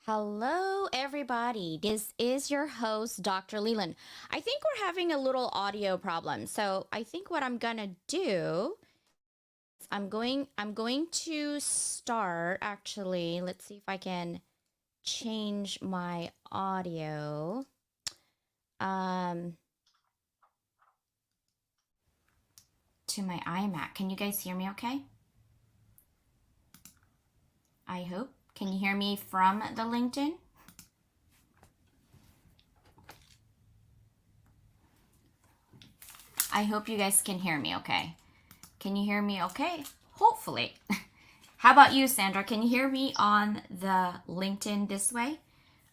Hello, everybody. This is your host, Dr. Leland. I think we're having a little audio problem. So I think what I'm gonna do, I'm going to start actually. Let's see if I can change my audio. To my iMac. Can you guys hear me okay? I hope. Can you hear me from the LinkedIn? I hope you guys can hear me okay. Can you hear me okay? Hopefully. How about you, Sandra? Can you hear me on the LinkedIn this way?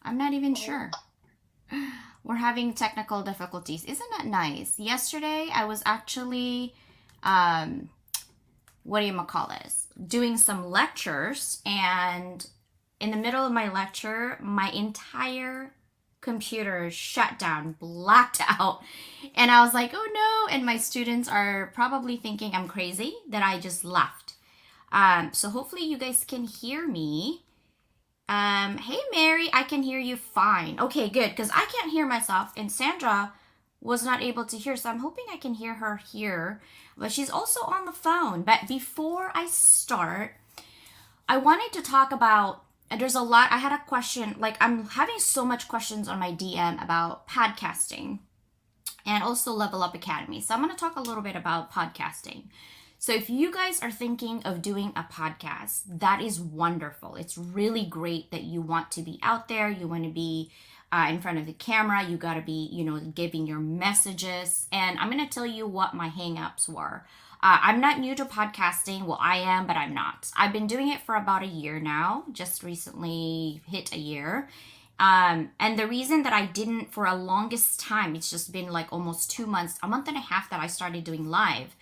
I'm not even sure. We're having technical difficulties. Isn't that nice? Yesterday, I was actually, doing some lectures, and in the middle of my lecture, my entire computer shut down, blacked out. And I was like, oh no. And my students are probably thinking I'm crazy that I just left. So hopefully you guys can hear me. Hey Mary, I can hear you fine. Okay, good, because I can't hear myself, and Sandra was not able to hear, so I'm hoping I can hear her here. But she's also on the phone. But before I start, I wanted to talk about, there's a lot, I had a question, like I'm having so much questions on my DM about podcasting and also Level Up Academy. So I'm going to talk a little bit about podcasting. So if you guys are thinking of doing a podcast, that is wonderful. It's really great that you want to be out there. You want to be in front of the camera. You got to be, giving your messages. And I'm going to tell you what my hangups were. I'm not new to podcasting. Well, I am, but I'm not. I've been doing it for about a year now. Just recently hit a year. And the reason that I didn't for a longest time, it's just been like almost 2 months, a month and a half that I started doing live.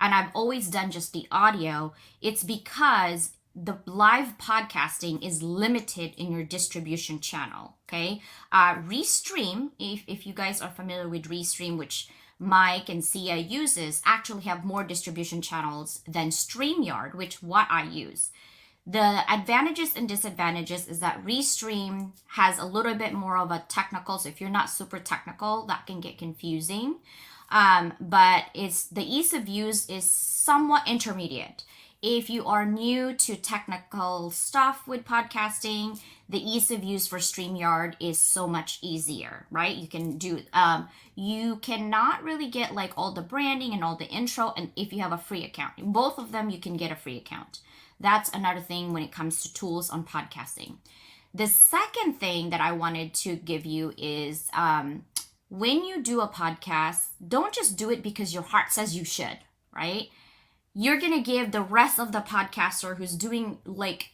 And I've always done just the audio. It's because the live podcasting is limited in your distribution channel, okay? Restream, if you guys are familiar with Restream, which Mike and Sia uses, actually have more distribution channels than StreamYard, which what I use. The advantages and disadvantages is that Restream has a little bit more of a technical, so if you're not super technical, that can get confusing. But the ease of use is somewhat intermediate. If you are new to technical stuff with podcasting, the ease of use for StreamYard is so much easier, right? You can do, you cannot really get like all the branding and all the intro, and if you have a free account. In both of them, you can get a free account. That's another thing when it comes to tools on podcasting. The second thing that I wanted to give you is, when you do a podcast, don't just do it because your heart says you should, right? You're going to give the rest of the podcaster who's doing like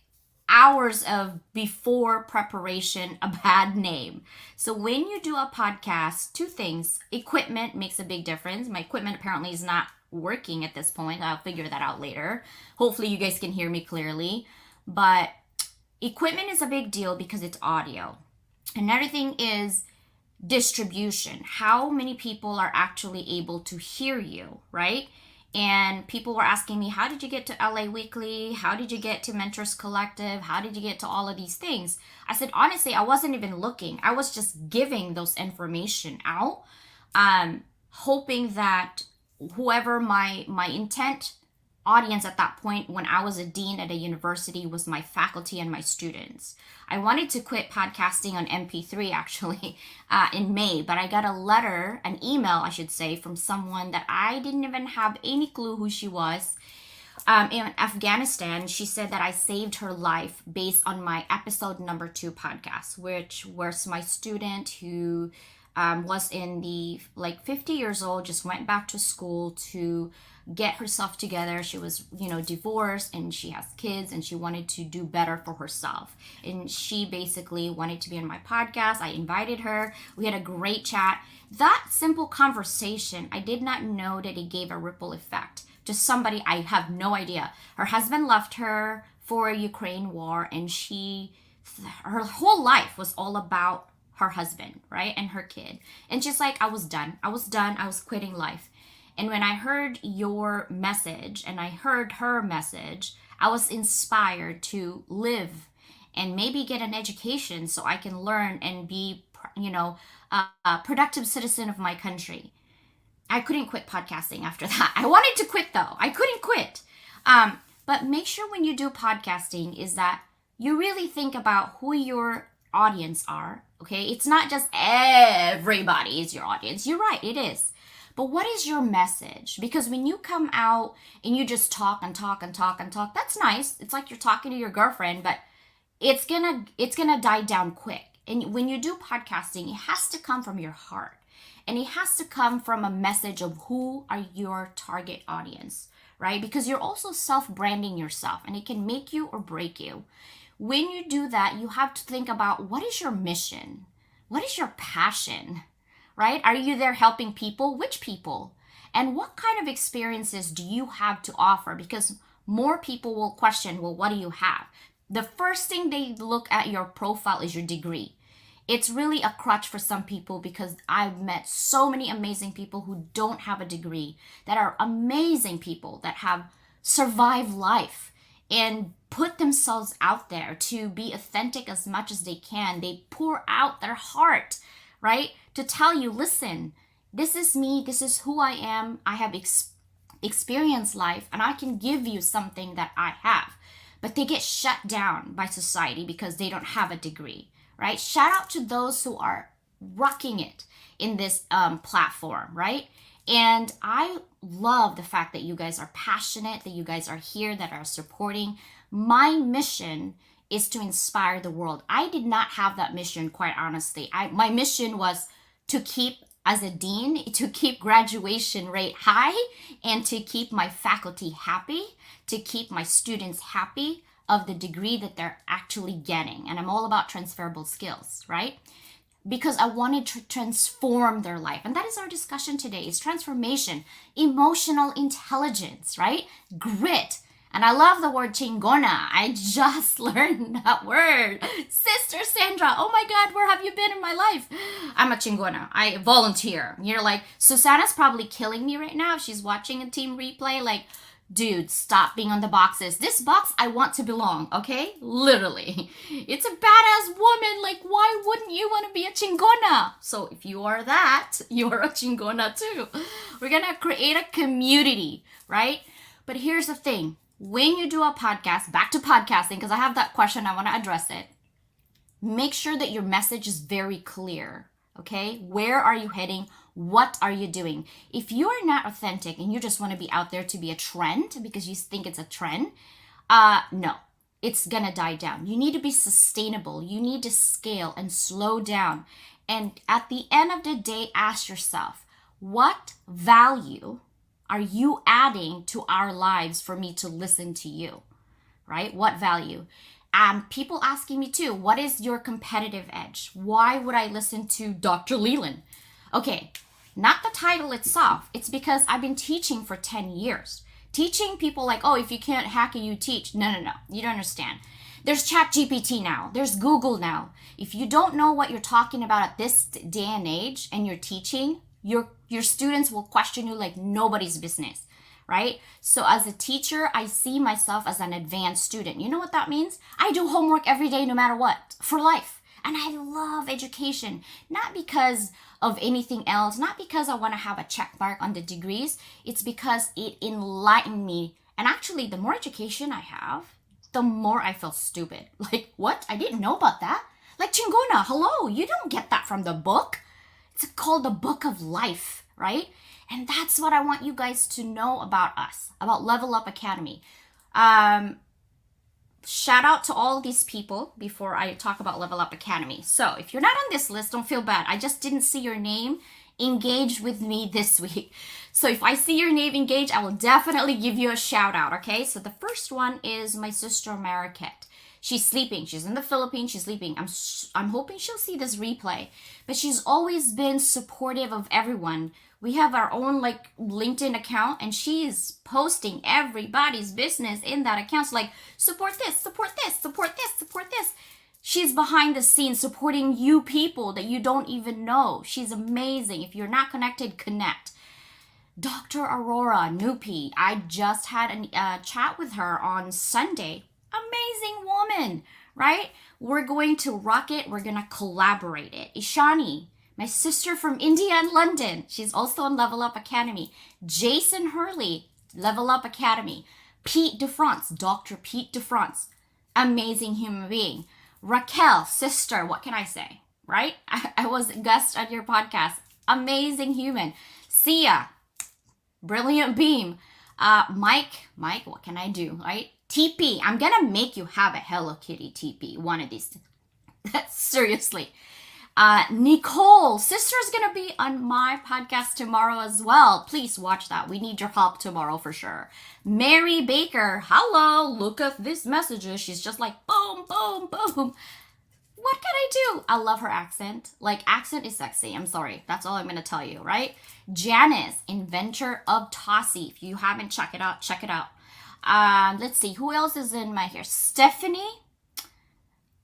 hours of before preparation a bad name. So when you do a podcast, two things. Equipment makes a big difference. My equipment apparently is not working at this point. I'll figure that out later. Hopefully you guys can hear me clearly. But equipment is a big deal because it's audio. Another thing is distribution. How many people are actually able to hear you, right? And people were asking me, how did you get to LA Weekly? How did you get to Mentors Collective? How did you get to all of these things? I said, honestly, I wasn't even looking. I was just giving those information out, hoping that whoever my intent audience at that point when I was a dean at a university was my faculty and my students. I wanted to quit podcasting on MP3 actually in May, but I got a letter, an email, I should say, from someone that I didn't even have any clue who she was. In Afghanistan. She said that I saved her life based on my episode number 2 podcast, which was my student who was in the 50 years old, just went back to school to get herself together. She was, divorced, and she has kids, and she wanted to do better for herself. And she basically wanted to be on my podcast. I invited her. We had a great chat. That simple conversation, I did not know that it gave a ripple effect to somebody I have no idea. Her husband left her for a Ukraine war, and her whole life was all about her husband, right? And her kid. And she's like, I was done. I was quitting life. And when I heard your message and I heard her message, I was inspired to live and maybe get an education so I can learn and be, a productive citizen of my country. I couldn't quit podcasting after that. I wanted to quit though. I couldn't quit. But make sure when you do podcasting is that you really think about who your audience are. Okay. It's not just everybody is your audience. You're right. It is. But what is your message? Because when you come out and you just talk and talk and talk and talk, that's nice. It's like you're talking to your girlfriend, but it's gonna die down quick. And when you do podcasting, it has to come from your heart. And it has to come from a message of who are your target audience, right? Because you're also self-branding yourself, and it can make you or break you. When you do that, you have to think about, what is your mission? What is your passion, right? Are you there helping people? Which people? And what kind of experiences do you have to offer? Because more people will question, well, what do you have? The first thing they look at your profile is your degree. It's really a crutch for some people, because I've met so many amazing people who don't have a degree, that are amazing people that have survived life and put themselves out there to be authentic as much as they can. They pour out their heart, right? To tell you, listen, this is me, this is who I am, I have experienced life, and I can give you something that I have. But they get shut down by society because they don't have a degree. Right? Shout out to those who are rocking it in this platform, right? And I love the fact that you guys are passionate, that you guys are here, that are supporting. My mission is to inspire the world. I did not have that mission, quite honestly. My mission was to keep, as a dean, to keep graduation rate high and to keep my faculty happy, to keep my students happy of the degree that they're actually getting. And I'm all about transferable skills, right? Because I wanted to transform their life. And that is our discussion today, is transformation, emotional intelligence, right? Grit. And I love the word chingona. I just learned that word. Sister Sandra, oh my God, where have you been in my life? I'm a chingona. I volunteer. You're like, Susanna's probably killing me right now if she's watching a team replay. Like, dude, stop being on the boxes. This box, I want to belong, okay? Literally. It's a badass woman. Like, why wouldn't you want to be a chingona? So if you are that, you are a chingona too. We're going to create a community, right? But here's the thing. When you do a podcast, back to podcasting, because I have that question, I want to address it. Make sure that your message is very clear, okay? Where are you heading? What are you doing? If you are not authentic and you just want to be out there to be a trend because you think it's a trend, no, it's going to die down. You need to be sustainable. You need to scale and slow down. And at the end of the day, ask yourself, what value are you adding to our lives for me to listen to you, right? What value? People asking me too, what is your competitive edge? Why would I listen to Dr. Leland? Okay, not the title itself. It's because I've been teaching for 10 years. Teaching people like, oh, if you can't hack it, you teach. No. You don't understand. There's ChatGPT now. There's Google now. If you don't know what you're talking about at this day and age and you're teaching, your students will question you like nobody's business, right? So as a teacher, I see myself as an advanced student. You know what that means? I do homework every day no matter what, for life. And I love education, not because of anything else, not because I want to have a check mark on the degrees. It's because it enlightened me And actually, the more education I have, the more I feel stupid. Like, what? I didn't know about that. Like, Chingona, hello, you don't get that from the book. It's called the Book of Life, right? And that's what I want you guys to know about us, about Level Up Academy. Shout out to all these people before I talk about Level Up Academy. So if you're not on this list, don't feel bad. I just didn't see your name engaged with me this week. So if I see your name engaged, I will definitely give you a shout out, okay? So the first one is my sister Mariquette. She's sleeping. She's in the Philippines. She's sleeping. I'm hoping she'll see this replay. But she's always been supportive of everyone. We have our own like LinkedIn account, and she's posting everybody's business in that account. So like, support this, support this, support this, support this. She's behind the scenes supporting you people that you don't even know. She's amazing. If you're not connected, connect. Dr. Aurora Nupi, I just had a chat with her on Sunday. Amazing woman, right? We're going to rock it. We're going to collaborate it. Ishani, my sister from India and London. She's also on Level Up Academy. Jason Hurley, Level Up Academy. Pete DeFrance, Dr. Pete DeFrance. Amazing human being. Raquel, sister, what can I say, right? I was a guest on your podcast. Amazing human. Sia, brilliant beam. Mike, what can I do, right? TP, I'm gonna make you have a Hello Kitty TP one of these. Seriously. Nicole, sister's gonna be on my podcast tomorrow as well. Please watch that. We need your help tomorrow for sure. Mary Baker, hello, look at these messages. She's just like boom, boom, boom. What can I do? I love her accent. Like, accent is sexy. I'm sorry. That's all I'm gonna tell you, right? Janice, inventor of Tossie. If you haven't checked it out, check it out. Let's see, who else is in my hair? Stephanie,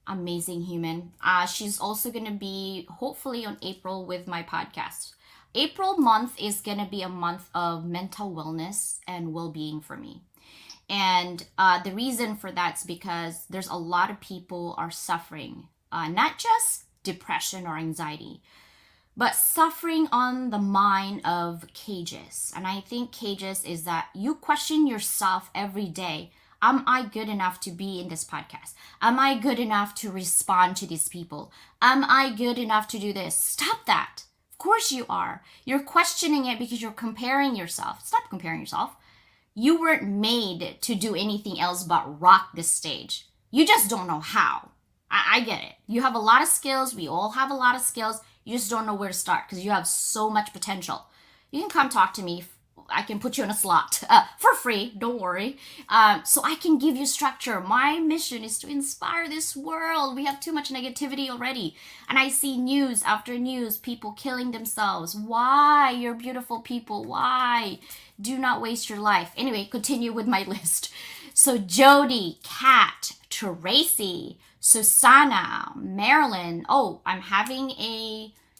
amazing human. She's also gonna be hopefully on April with my podcast. April month is gonna be a month of mental wellness and well-being for me. And the reason for that's because there's a lot of people are suffering, not just depression or anxiety, but suffering on the mind of cages. And I think cages is that you question yourself every day. Am I good enough to be in this podcast? Am I good enough to respond to these people? Am I good enough to do this? Stop that. Of course you are. You're questioning it because you're comparing yourself. Stop comparing yourself. You weren't made to do anything else but rock this stage. You just don't know how. I get it. You have a lot of skills. We all have a lot of skills. You just don't know where to start because you have so much potential. You can come talk to me. I can put you in a slot for free. Don't worry. So I can give you structure. My mission is to inspire this world. We have too much negativity already. And I see news after news, people killing themselves. Why? You're beautiful people. Why? Do not waste your life. Anyway, continue with my list. So Jody, Kat, Tracy, Susanna, Marilyn. Oh, I'm having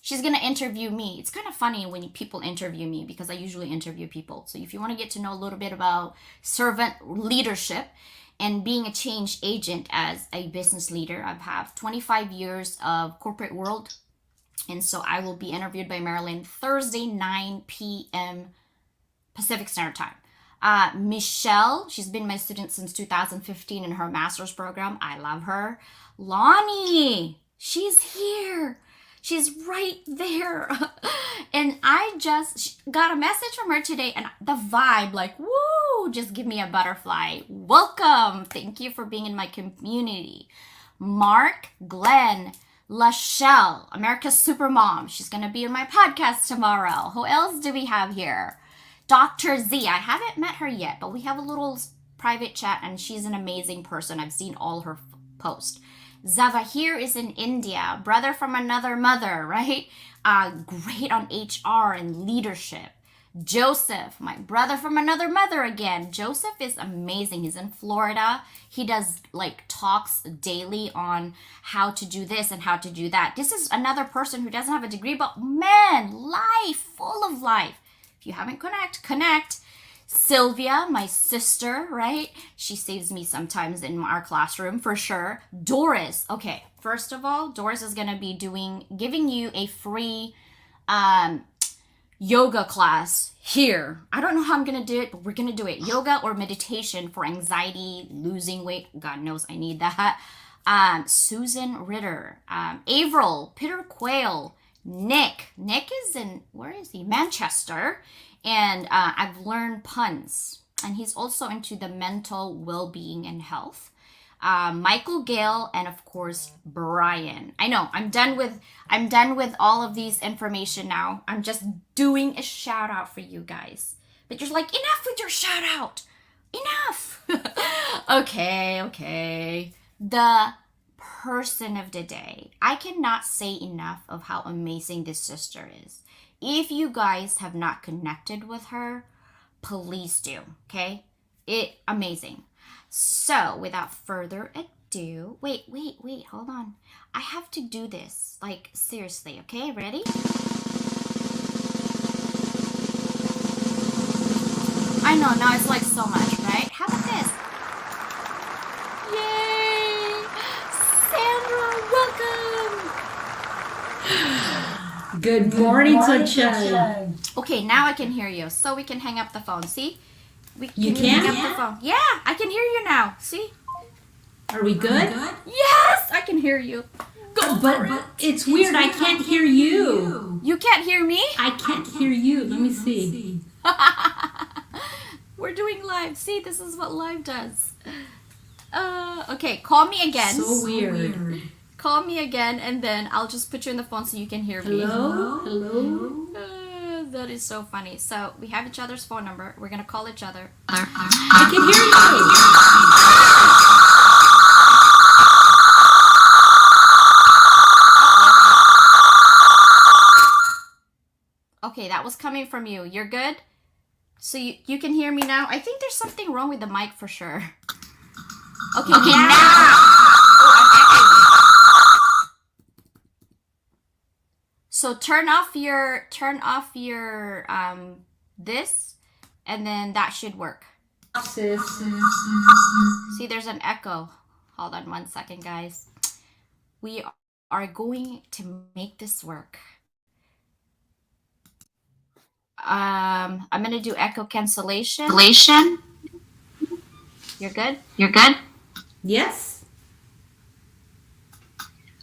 she's going to interview me. It's kind of funny when people interview me because I usually interview people. So if you want to get to know a little bit about servant leadership and being a change agent as a business leader, I have 25 years of corporate world. And so I will be interviewed by Marilyn Thursday, 9 p.m. Pacific Standard Time. Michelle, she's been my student since 2015 in her master's program. I love her. Lonnie, she's here. She's right there. And I just got a message from her today and the vibe, like, woo, just give me a butterfly. Welcome. Thank you for being in my community. Mark, Glenn, Lachelle, America's Supermom. She's going to be in my podcast tomorrow. Who else do we have here? Dr. Z, I haven't met her yet, but we have a little private chat and she's an amazing person. I've seen all her posts. Zavahir is in India, brother from another mother, right? Great on HR and leadership. Joseph, my brother from another mother again. Joseph is amazing. He's in Florida. He does like talks daily on how to do this and how to do that. This is another person who doesn't have a degree, but man, life, full of life. If you haven't connect. Sylvia, my sister, right? She saves me sometimes in our classroom for sure. Doris, okay. First of all, Doris is going to be giving you a free yoga class here. I don't know how I'm gonna do it, but we're gonna do it. Yoga or meditation for anxiety, losing weight. God knows I need that. Susan Ritter, Avril, Peter Quayle, Nick. Nick is in, where is he? Manchester. And I've learned puns. And he's also into the mental well-being and health. Michael Gale, and of course Brian. I know I'm done with all of these information now. I'm just doing a shout out for you guys. But you're like, enough with your shout out. Enough. Okay. The person of the day. I cannot say enough of how amazing this sister is. If you guys have not connected with her, please do. Okay? Amazing. So, without further ado, wait, hold on. I have to do this, like, seriously, okay? Ready? I know, now it's like so much, right? How about this? Yay! Sandra, welcome! Good morning, sunshine. Okay, now I can hear you, so we can hang up the phone, see? You can? Hang up the phone. Yeah, I can hear you now, see? Are we good? Yes, I can hear you. But it's weird, I can't hear you. You can't hear me? I can't hear you. Let me see. We're doing live. See, this is what live does. Okay, call me again. So weird. Call me again, and then I'll just put you on the phone so you can hear me. Hello? That is so funny. So we have each other's phone number. We're gonna call each other. I can hear you. Okay, that was coming from you. You're good? So you can hear me now? I think there's something wrong with the mic for sure. Okay, now. So turn off your this, and then that should work. Sis. See, there's an echo. Hold on 1 second, guys. We are going to make this work. I'm gonna do echo cancellation. You're good? Yes.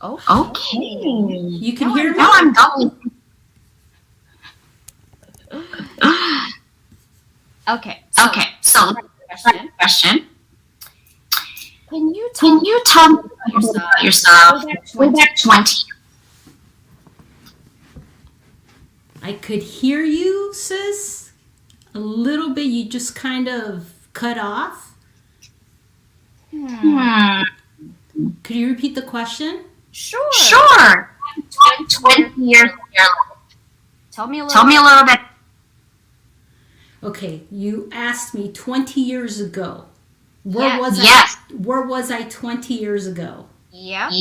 Okay. You can hear me? Now I'm done. Okay. So question. Can you tell me about yourself with that 20? I could hear you, sis. A little bit. You just kind of cut off. Could you repeat the question? Sure. 20 years of your life. Tell me a little bit. Okay, you asked me 20 years ago. Where was I 20 years ago? Yep.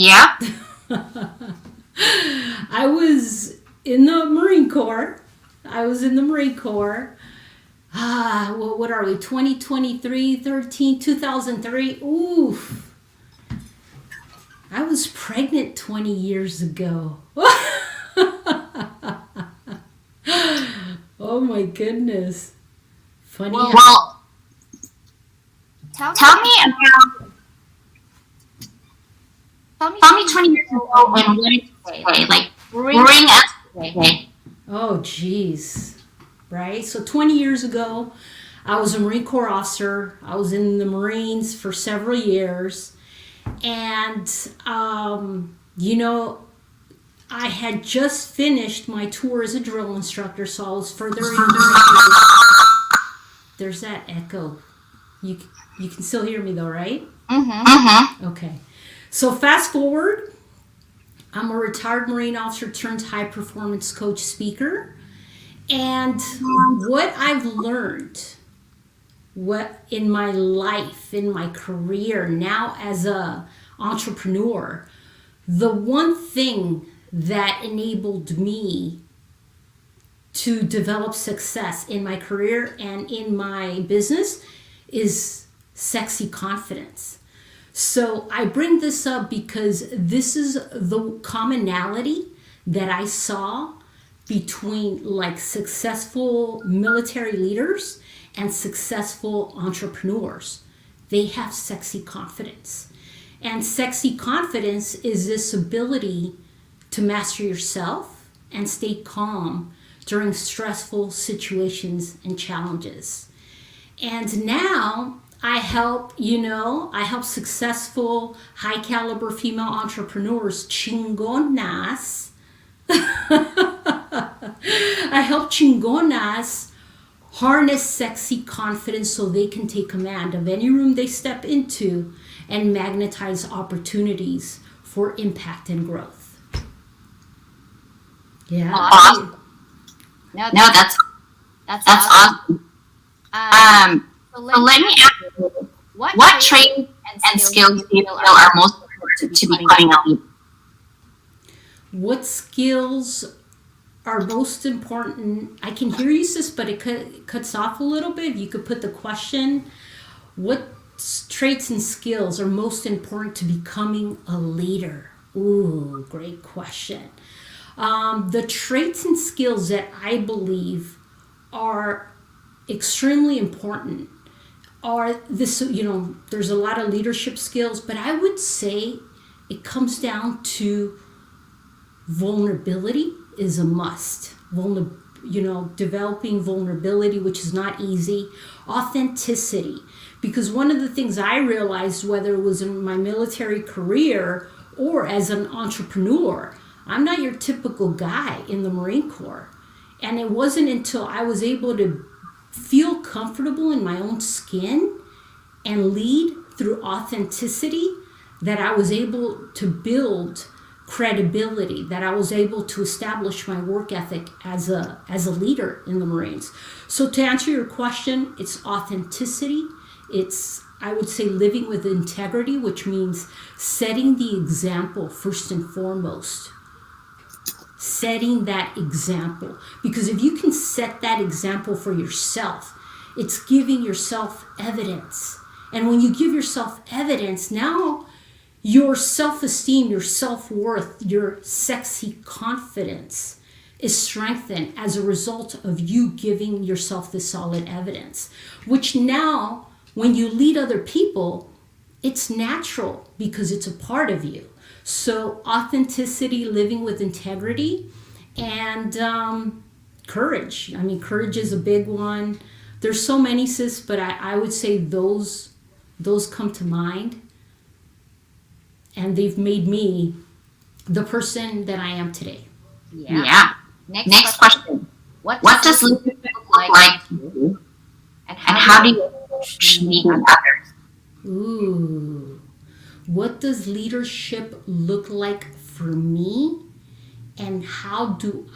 I was in the Marine Corps. What are we? 2003. Oof. I was pregnant 20 years ago. Oh my goodness. Funny. Well, tell me 20 years ago and what did you say? Like, bring us today. Oh, geez. Right? So 20 years ago, I was a Marine Corps officer. I was in the Marines for several years. And, I had just finished my tour as a drill instructor, so I was further in. There's that echo. You can still hear me though, right? Mm-hmm. Okay. So fast forward, I'm a retired Marine officer turned high performance coach speaker. And what I've learned in my life, in my career, now as a entrepreneur, the one thing that enabled me to develop success in my career and in my business is sexy confidence. So I bring this up because this is the commonality that I saw between like successful military leaders and successful entrepreneurs. They have sexy confidence. And sexy confidence is this ability to master yourself and stay calm during stressful situations and challenges. And now I help successful, high caliber female entrepreneurs, chingonas. I help chingonas harness sexy confidence so they can take command of any room they step into and magnetize opportunities for impact and growth. Yeah. Awesome. No, that's awesome. So let me ask you, what traits and skills do you feel are most important to becoming a leader? What skills are most important? I can hear you, sis, but it cuts off a little bit. If you could put the question, what traits and skills are most important to becoming a leader? Ooh, great question. The traits and skills that I believe are extremely important are this, there's a lot of leadership skills, but I would say it comes down to vulnerability is a must. Developing vulnerability, which is not easy. Authenticity, because one of the things I realized, whether it was in my military career or as an entrepreneur, I'm not your typical guy in the Marine Corps. And it wasn't until I was able to feel comfortable in my own skin and lead through authenticity that I was able to build credibility, that I was able to establish my work ethic as a leader in the Marines. So to answer your question, it's authenticity. It's, I would say, living with integrity, which means setting the example first and foremost. Setting that example. Because if you can set that example for yourself, it's giving yourself evidence. And when you give yourself evidence, now your self-esteem, your self-worth, your sexy confidence is strengthened as a result of you giving yourself this solid evidence, which now, when you lead other people, it's natural because it's a part of you. So authenticity, living with integrity, and courage. I mean, courage is a big one. There's so many, sis, but I would say those come to mind. And they've made me the person that I am today. Yeah. Next question. What does leadership look like to you? And how do you approach leading others? Ooh. What does leadership look like for me? And how do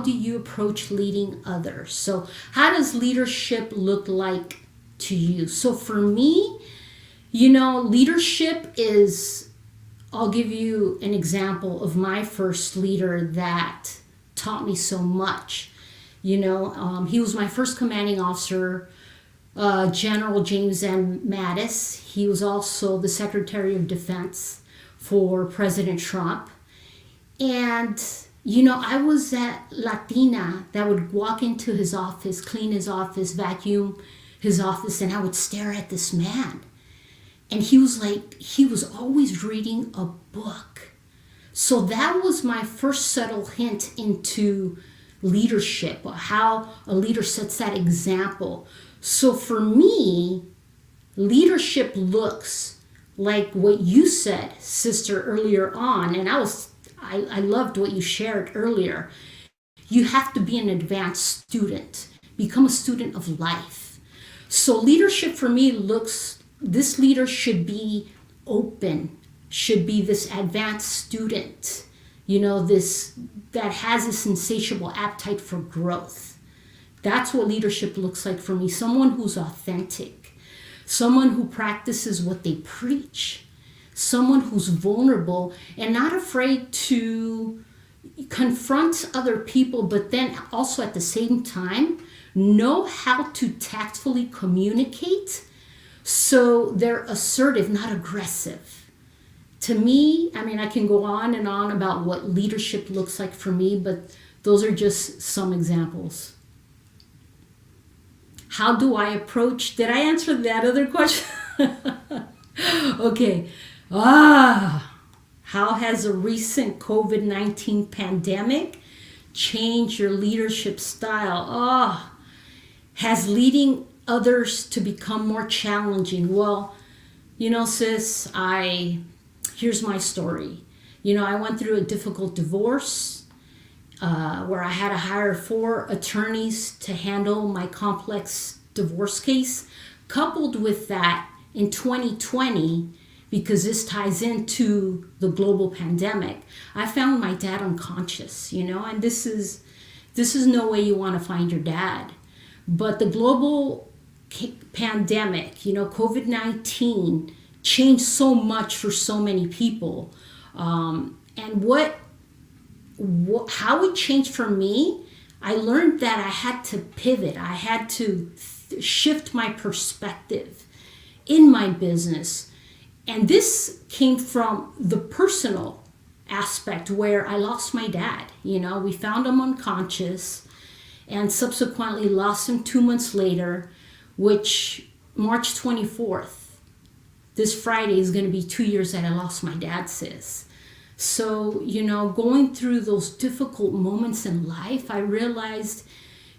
you approach leading others? So how does leadership look like to you? So for me, leadership is, I'll give you an example of my first leader that taught me so much. He was my first commanding officer, General James M. Mattis. He was also the Secretary of Defense for President Trump. And, I was that Latina that would walk into his office, clean his office, vacuum his office, and I would stare at this man. And he was always reading a book. So that was my first subtle hint into leadership, how a leader sets that example. So for me, leadership looks like what you said, sister, earlier on. And I loved what you shared earlier. You have to be an advanced student, become a student of life. So leadership for me this leader should be open, should be this advanced student, that has this insatiable appetite for growth. That's what leadership looks like for me. Someone who's authentic, someone who practices what they preach, someone who's vulnerable and not afraid to confront other people, but then also at the same time know how to tactfully communicate so they're assertive, not aggressive. To me, I can go on and on about what leadership looks like for me, but those are just some examples. How do I approach? Did I answer that other question? Okay. How has a recent COVID-19 pandemic changed your leadership style? Has leading others to become more challenging? Well, sis, here's my story. I went through a difficult divorce where I had to hire 4 attorneys to handle my complex divorce case. Coupled with that, in 2020, because this ties into the global pandemic, I found my dad unconscious, and this is no way you want to find your dad. But the global pandemic, COVID-19 changed so much for so many people. And how it changed for me, I learned that I had to pivot. I had to shift my perspective in my business. And this came from the personal aspect where I lost my dad. We found him unconscious and subsequently lost him 2 months later, which March 24th, this Friday, is going to be 2 years that I lost my dad, sis. So, going through those difficult moments in life, I realized,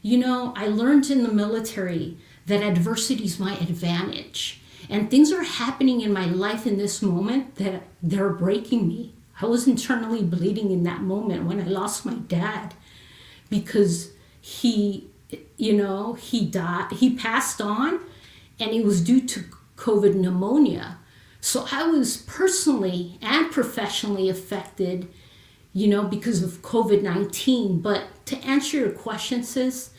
I learned in the military that adversity is my advantage. And things are happening in my life in this moment that they're breaking me. I was internally bleeding in that moment when I lost my dad because he died, he passed on, and it was due to COVID pneumonia. So I was personally and professionally affected, because of COVID-19. But to answer your question, sis,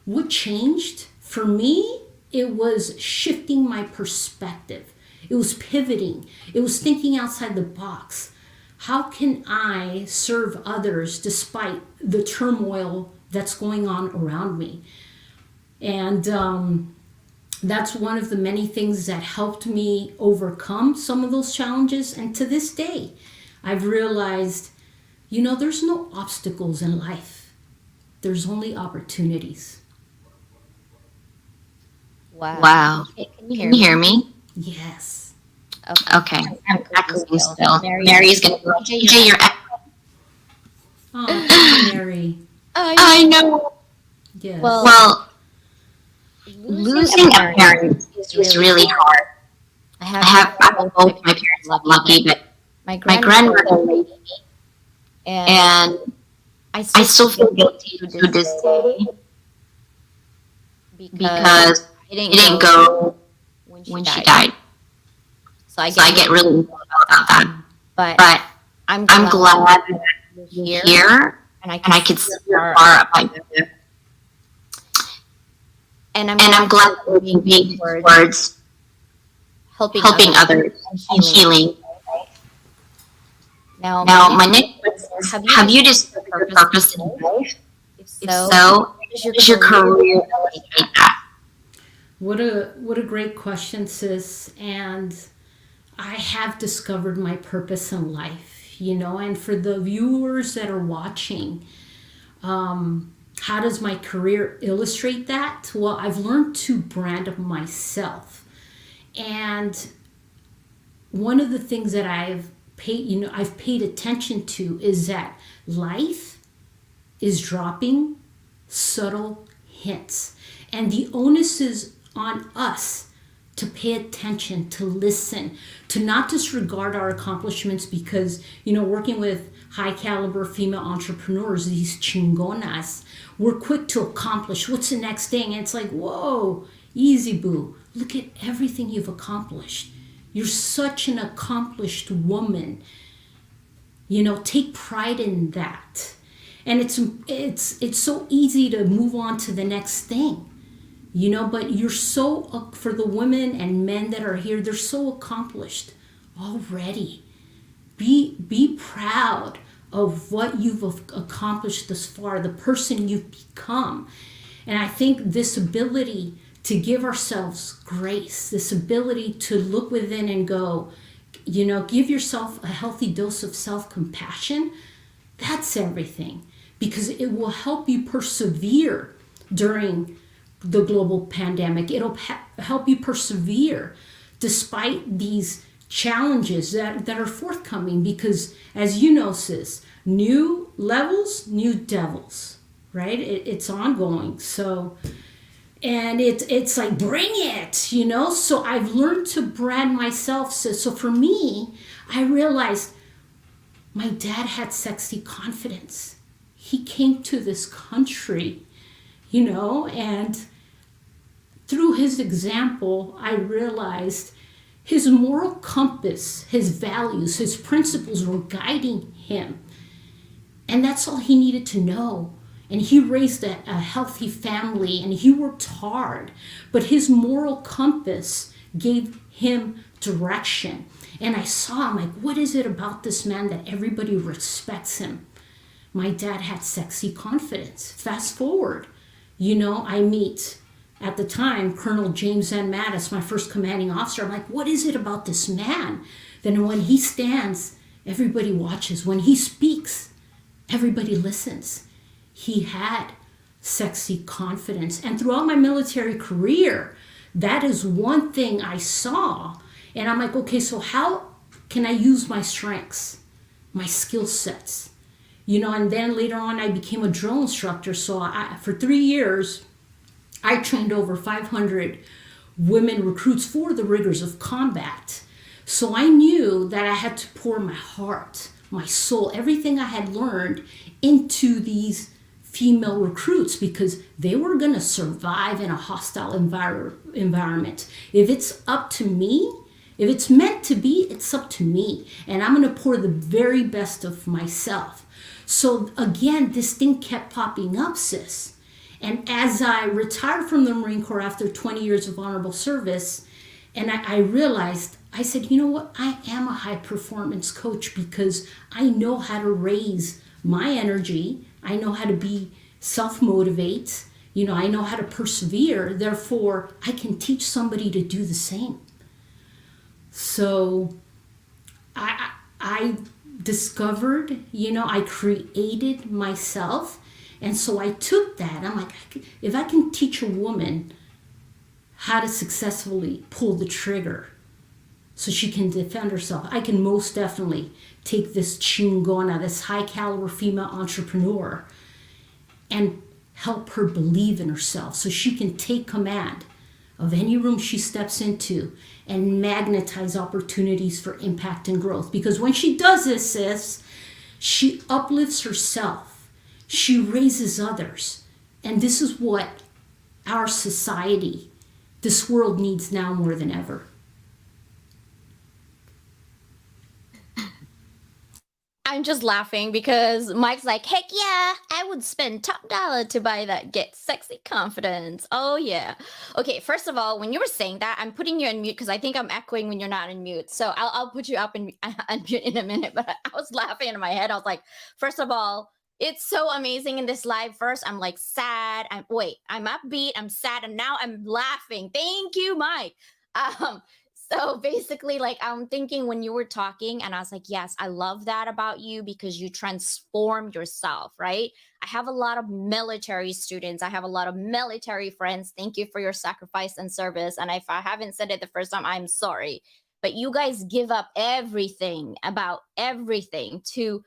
what changed? For me, it was shifting my perspective. It was pivoting. It was thinking outside the box. How can I serve others despite the turmoil that's going on around me? And that's one of the many things that helped me overcome some of those challenges. And to this day, I've realized, there's no obstacles in life. There's only opportunities. Wow. Can you hear me? Yes. Okay. I'm echoing still. Mary's going to go. AJ, you're echoing. Oh, thank you, Mary. I know. Yes. Well, losing a parent is really hard. I'm both my parents are lucky, but my grandmother raised me. And I still feel guilty to this day because I didn't go when she died. So I get really emotional about that. But I'm glad that you're here and I can see your far about you. And I'm glad that we're being towards helping others and healing. Now, my next question is, have you discovered your purpose in life? If so, does your career illustrate that? What a great question, sis. And I have discovered my purpose in life, and for the viewers that are watching, how does my career illustrate that? Well, I've learned to brand myself. And one of the things that I've paid attention to is that life is dropping subtle hints. And the onus is on us to pay attention, to listen, to not disregard our accomplishments because, working with high caliber female entrepreneurs, these chingonas, we're quick to accomplish. What's the next thing? And it's like, whoa, easy boo. Look at everything you've accomplished. You're such an accomplished woman. Take pride in that. And it's so easy to move on to the next thing. But you're so, for the women and men that are here, they're so accomplished already. Be proud of what you've accomplished thus far, the person you've become. And I think this ability to give ourselves grace, this ability to look within and go, give yourself a healthy dose of self-compassion, that's everything. because it will help you persevere during the global pandemic. It'll help you persevere despite these challenges that are forthcoming, because as you know, sis, new levels, new devils, right? It's ongoing. So, and it's like, bring it, you know? So I've learned to brand myself, sis. So for me, I realized my dad had sexy confidence. He came to this country, you know, and through his example, I realized his moral compass, his values, his principles were guiding him. And that's all he needed to know. And he raised a healthy family, and he worked hard. But his moral compass gave him direction. And I saw him like, what is it about this man that everybody respects him? My dad had sexy confidence. Fast forward, you know, I meet at the time Colonel James N. Mattis, my first commanding officer. I'm like, what is it about this man? Then when he stands, everybody watches. When he speaks, everybody listens. He had sexy confidence. And throughout my military career, that is one thing I saw. And I'm like, okay, so how can I use my strengths, my skill sets? You know, and then later on, I became a drill instructor. So for 3 years, I trained over 500 women recruits for the rigors of combat. So I knew that I had to pour my heart, my soul, everything I had learned into these female recruits, because they were going to survive in a hostile environment. If it's up to me, if it's meant to be, it's up to me. And I'm going to pour the very best of myself. So again, this thing kept popping up, sis. And as I retired from the Marine Corps after 20 years of honorable service, and I realized, I said, you know what? I am a high performance coach because I know how to raise my energy. I know how to be self-motivate. You know, I know how to persevere. Therefore, I can teach somebody to do the same. So I discovered, you know, I created myself. And so I took that. I'm like, if I can teach a woman how to successfully pull the trigger so she can defend herself, I can most definitely take this chingona, this high caliber female entrepreneur, and help her believe in herself so she can take command of any room she steps into and magnetize opportunities for impact and growth. Because when she does this, sis, she uplifts herself. She raises others. And this is what our society, this world needs now more than ever. I'm just laughing because Mike's like, heck yeah, I would spend top dollar to buy that Get Sexy Confidence. Oh yeah. Okay, first of all, when you were saying that, I'm putting you on mute because I think I'm echoing when you're not on mute. So I'll put you up and unmute in a minute. But I was laughing in my head. I was like, first of all, it's so amazing in this live. First, I'm like sad. I'm upbeat. I'm sad, and now I'm laughing. Thank you, Mike. So basically, like, I'm thinking when you were talking, and I was like, yes, I love that about you because you transform yourself, right? I have a lot of military students. I have a lot of military friends. Thank you for your sacrifice and service. And if I haven't said it the first time, I'm sorry. But you guys give up everything about everything to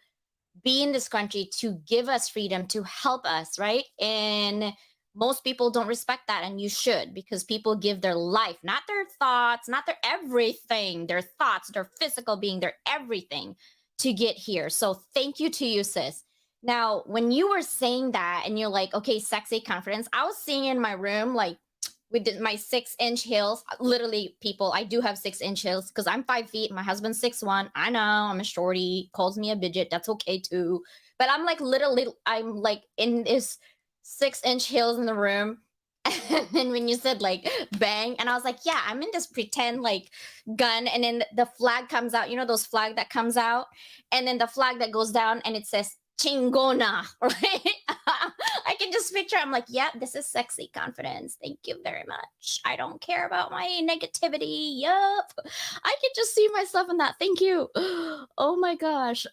be in this country, to give us freedom, to help us, right? And most people don't respect that, and you should, because people give their life, not their thoughts, not their everything, their thoughts, their physical being, their everything to get here. So thank you to you, sis. Now, when you were saying that and you're like, okay, sexy confidence, I was seeing in my room, like with my 6-inch heels, literally, people, I do have 6-inch heels because I'm 5 feet. My husband's 6'1". I know I'm a shorty, calls me a midget. That's okay too. But I'm like literally, I'm like in this 6-inch heels in the room. And then when you said like bang, and I was like, yeah, I'm in this pretend like gun, and then the flag comes out, you know, those flag that comes out, and then the flag that goes down and it says chingona, right? I can just picture, I'm like, yep, this is sexy confidence. Thank you very much. I don't care about my negativity. Yup. I can just see myself in that. Thank you. Oh my gosh.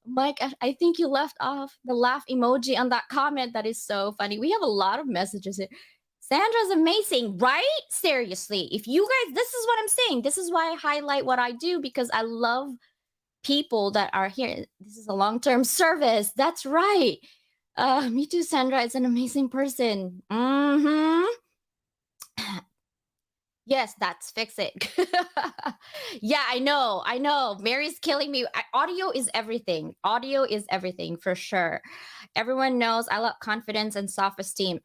Mike, I think you left off the laugh emoji on that comment. That is so funny. We have a lot of messages here. Sandra's amazing, right? Seriously. If you guys, this is what I'm saying. This is why I highlight what I do, because I love people that are here. This is a long-term service. That's right. Me too, Sandra is an amazing person. Yes, that's fix it. Yeah, I know. I know. Mary's killing me. Audio is everything. Audio is everything for sure. Everyone knows I love confidence and self-esteem.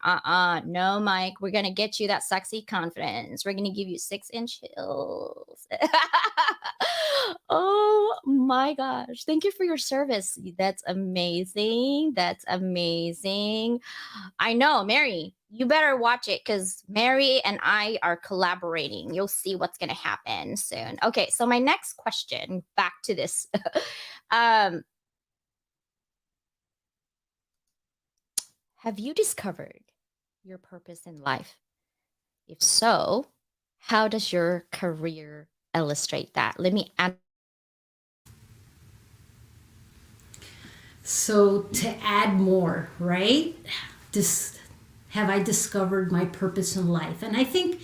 No, Mike. We're gonna get you that sexy confidence. We're gonna give you 6-inch heels. Oh my gosh. Thank you for your service. That's amazing. That's amazing. I know, Mary, you better watch it because Mary and I are collaborating. You'll see what's going to happen soon. Okay, so my next question, back to this. um, have you discovered your purpose in life? If so, how does your career illustrate that? Let me add. So to add more, right? Have I discovered my purpose in life? And I think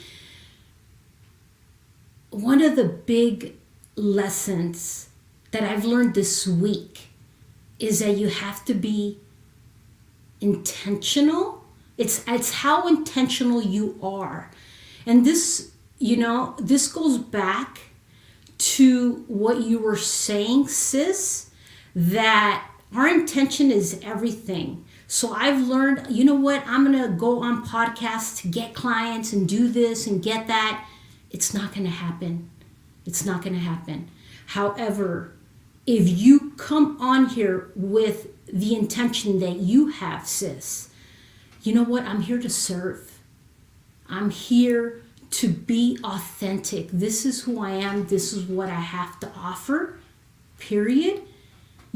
one of the big lessons that I've learned this week is that you have to be intentional. It's how intentional you are. And this, this goes back to what you were saying, sis, that our intention is everything. So I've learned, you know what, I'm going to go on podcasts to get clients and do this and get that. It's not going to happen. It's not going to happen. However, if you come on here with the intention that you have, sis, you know what, I'm here to serve. I'm here to be authentic. This is who I am. This is what I have to offer, period.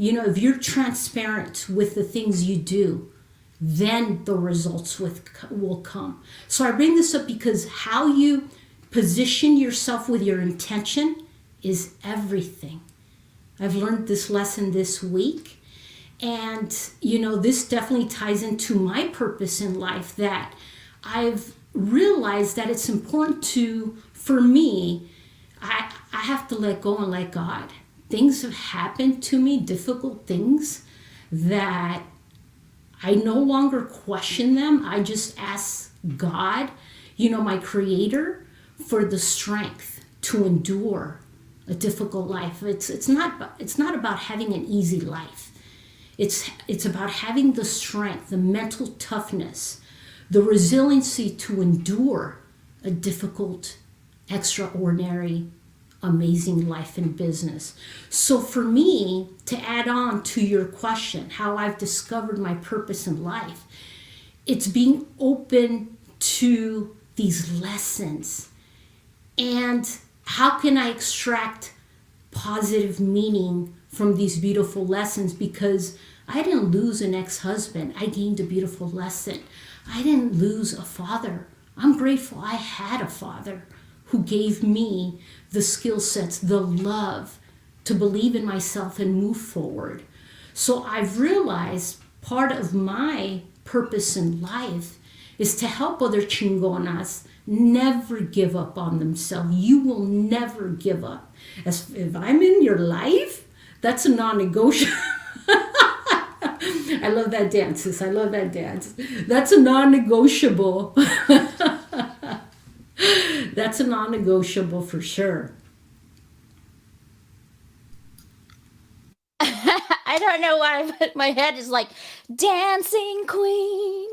If you're transparent with the things you do, then the results will come. So I bring this up because how you position yourself with your intention is everything. I've learned this lesson this week. And, this definitely ties into my purpose in life, that I've realized that it's important for me, I have to let go and let God. Things have happened to me, difficult things, that I no longer question them. I just ask God, my creator, for the strength to endure a difficult life. It's not about having an easy life. It's about having the strength, the mental toughness, the resiliency to endure a difficult, extraordinary, amazing life in business. So for me, to add on to your question, how I've discovered my purpose in life, it's being open to these lessons. And how can I extract positive meaning from these beautiful lessons? Because I didn't lose an ex-husband. I gained a beautiful lesson. I didn't lose a father. I'm grateful I had a father who gave me the skill sets, the love to believe in myself and move forward. So I've realized part of my purpose in life is to help other chingonas never give up on themselves. You will never give up. If I'm in your life, that's a non-negotiable. I love that dance, sis. I love that dance. That's a non-negotiable. That's a non-negotiable for sure. I don't know why, but my head is like, dancing queen.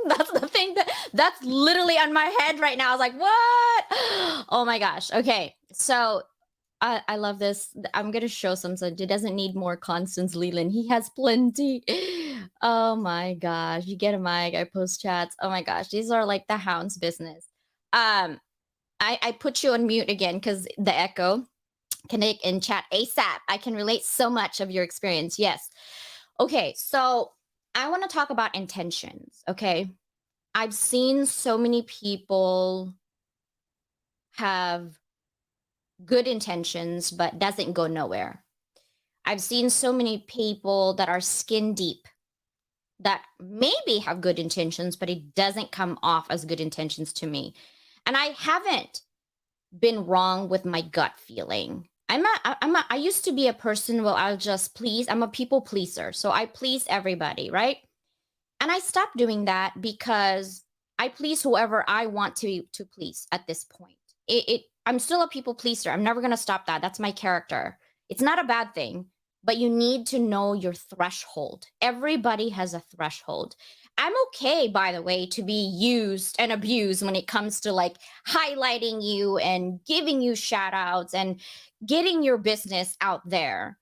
That's the thing that's literally on my head right now. I was like, what? Oh my gosh. Okay. So I love this. I'm going to show some. So it doesn't need more Constance Leland. He has plenty. Oh my gosh. You get a mic. I post chats. Oh my gosh. These are like the hound's business. I put you on mute again because the echo. Connect and chat ASAP. I can relate so much of your experience. Yes. Okay. So I want to talk about intentions, okay? I've seen so many people have good intentions but doesn't go nowhere. I've seen so many people that are skin deep that maybe have good intentions, but it doesn't come off as good intentions to me. And I haven't been wrong with my gut feeling. I used to be a person, well, I'll just please. I'm a people pleaser. So I please everybody, right? And I stopped doing that because I please whoever I want to please at this point. I'm still a people pleaser. I'm never gonna stop that. That's my character. It's not a bad thing, but you need to know your threshold. Everybody has a threshold. I'm okay, by the way, to be used and abused when it comes to like highlighting you and giving you shout outs and getting your business out there.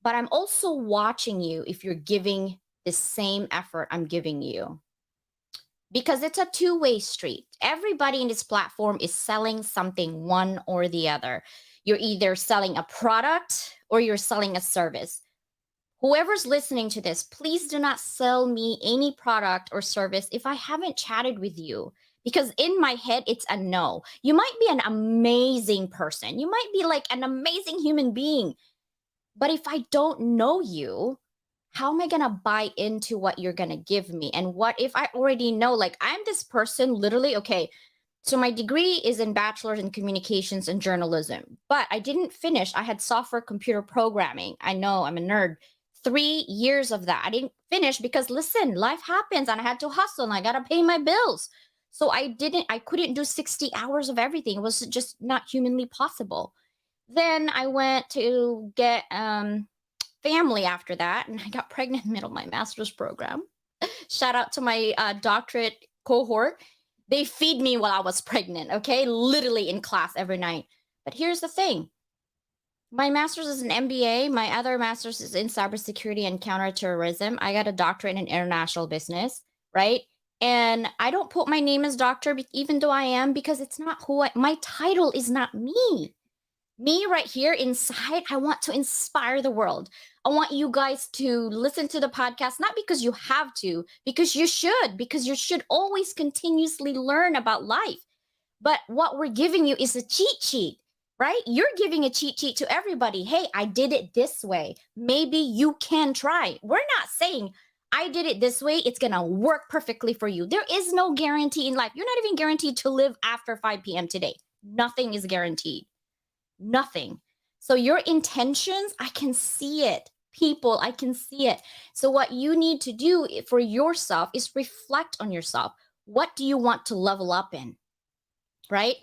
But I'm also watching you if you're giving the same effort I'm giving you. Because it's a two-way street. Everybody in this platform is selling something, one or the other. You're either selling a product or you're selling a service. Whoever's listening to this, please do not sell me any product or service if I haven't chatted with you. Because in my head, it's a no. You might be an amazing person. You might be like an amazing human being. But if I don't know you, how am I going to buy into what you're going to give me? And what if I already know, like, I'm this person literally, okay, so my degree is in bachelor's in communications and journalism, but I didn't finish. I had software computer programming. I know I'm a nerd. 3 years of that. I didn't finish because listen, life happens and I had to hustle and I got to pay my bills. So I couldn't do 60 hours of everything. It was just not humanly possible. Then I went to get family after that, and I got pregnant in the middle of my master's program. Shout out to my doctorate cohort. They feed me while I was pregnant, okay? Literally in class every night. But here's the thing. My master's is an MBA. My other master's is in cybersecurity and counterterrorism. I got a doctorate in international business, right? And I don't put my name as doctor, even though I am, because it's not my title is not me. Me right here inside, I want to inspire the world. I want you guys to listen to the podcast, not because you have to, because you should always continuously learn about life. But what we're giving you is a cheat sheet, right? You're giving a cheat sheet to everybody. Hey, I did it this way. Maybe you can try. We're not saying I did it this way. It's going to work perfectly for you. There is no guarantee in life. You're not even guaranteed to live after 5 p.m. today. Nothing is guaranteed. Nothing. So your intentions, I can see it. People, I can see it. So what you need to do for yourself is reflect on yourself. What do you want to level up in? Right?